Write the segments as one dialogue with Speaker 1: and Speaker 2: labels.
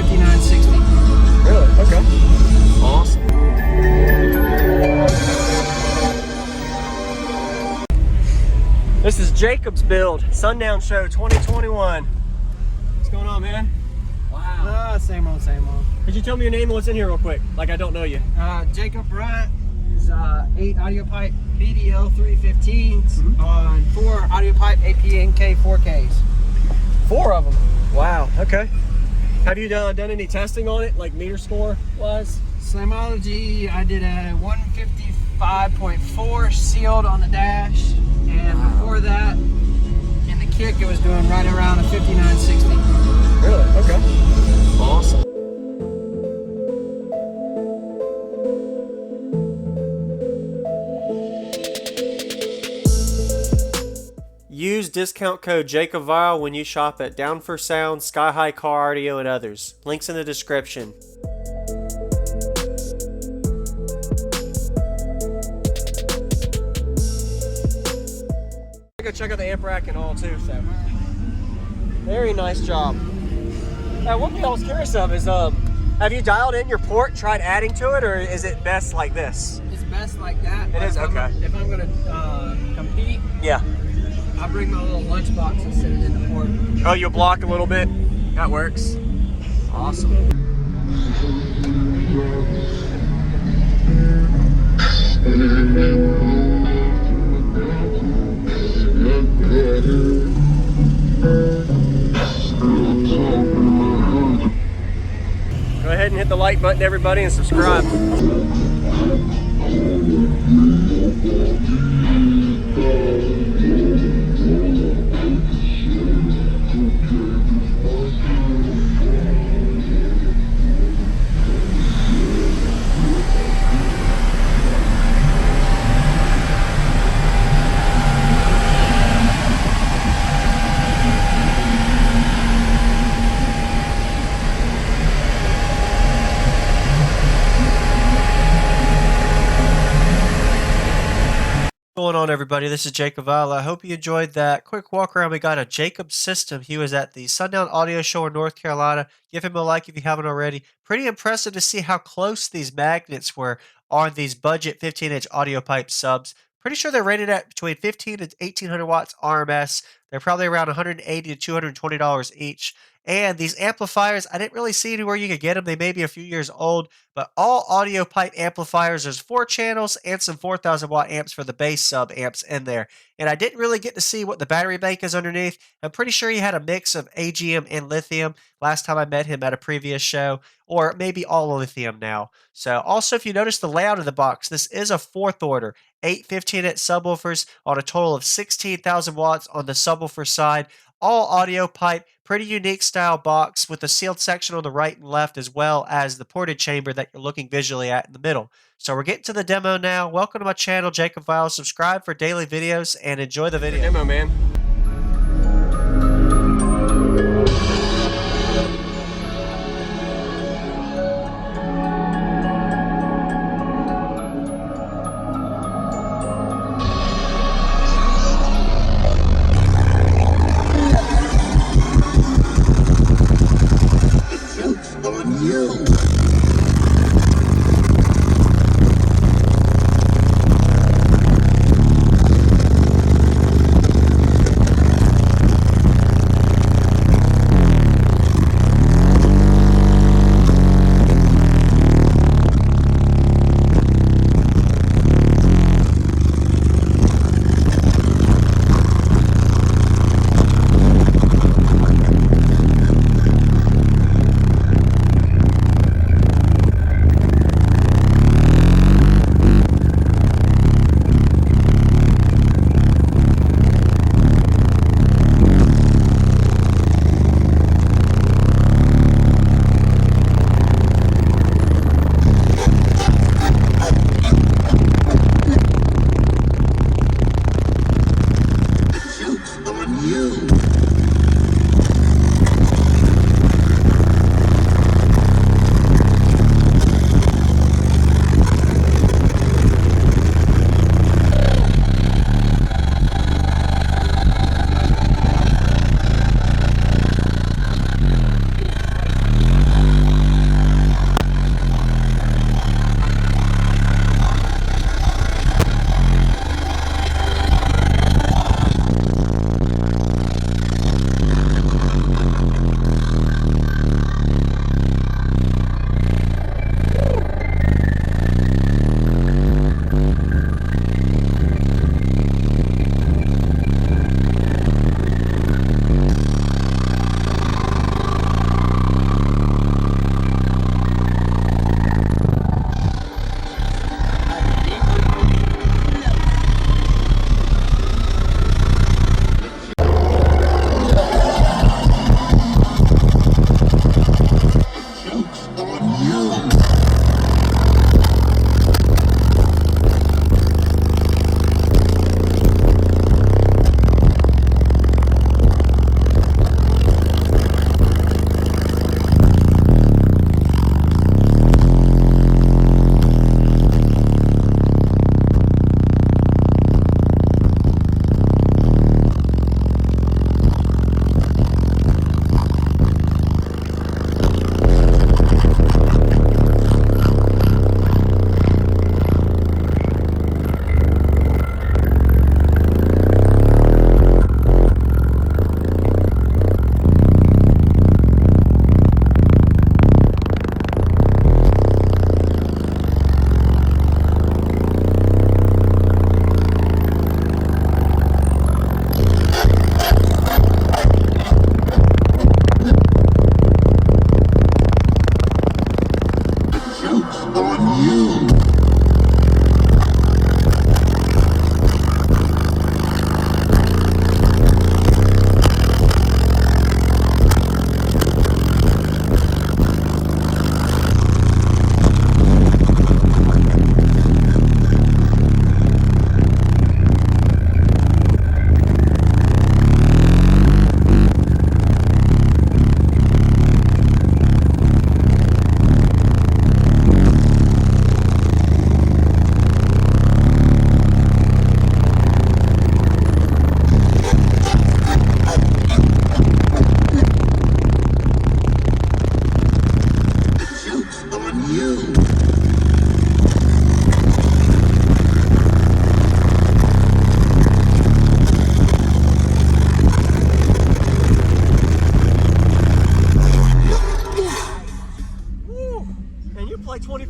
Speaker 1: 5960.
Speaker 2: Really? Okay. Awesome. This is Jacob's build, Sundown Show 2021. What's going on, man?
Speaker 1: Wow. Same old, same old.
Speaker 2: Could you tell me your name and what's in here real quick? Like I don't know you.
Speaker 1: Jacob Bryant is 8 audio pipe BDL 315s on 4 audio pipe APNK 4Ks.
Speaker 2: 4 of them. Wow. Okay. Have you done any testing on it, like meter score wise?
Speaker 1: Slamology, I did a 155.4 sealed on the dash, and before that, in the kick, it was doing right around a 5960.
Speaker 2: Really? Okay. Awesome. Use discount code JacobViral when you shop at Down for Sound, SkyHigh Car Audio, and others. Links in the description. Go check out the amp rack and all too. So, very nice job. One thing I was curious of is, have you dialed in your port, tried adding to it, or is it best like this?
Speaker 1: It's best like that.
Speaker 2: It is? Okay.
Speaker 1: If I'm gonna compete,
Speaker 2: Yeah.
Speaker 1: I bring my little lunchbox and sit it in the port.
Speaker 2: Oh, you'll block a little bit? That works. Awesome. Go ahead and hit the like button, everybody, and subscribe. What's going on, everybody? This is JacobViral. I hope you enjoyed that quick walk around. We got a Jacob system. He was at the Sundown Audio Show in North Carolina. Give him a like if you haven't already. Pretty impressive to see how close these magnets were on these budget 15-inch audio pipe subs. Pretty sure they're rated at between 15 and 1800 watts RMS. They're probably around $180 to $220 each. And these amplifiers, I didn't really see anywhere you could get them. They may be a few years old, but all audio pipe amplifiers, there's 4 channels and some 4,000 watt amps for the bass sub amps in there. And I didn't really get to see what the battery bank is underneath. I'm pretty sure he had a mix of AGM and lithium last time I met him at a previous show, or maybe all lithium now. So also, if you notice the layout of the box, this is a 4th order, 8 15-inch subwoofers on a total of 16,000 watts on the subwoofer side. All audio pipe, pretty unique style box with a sealed section on the right and left, as well as the ported chamber that you're looking visually at in the middle. So we're getting to the demo now. Welcome to my channel, JacobViral. Subscribe for daily videos and enjoy the video. Demo, man.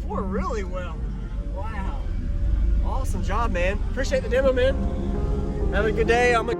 Speaker 1: 4 really well. Wow. Awesome job, man. Appreciate the demo, man. Have a good day. I'm gonna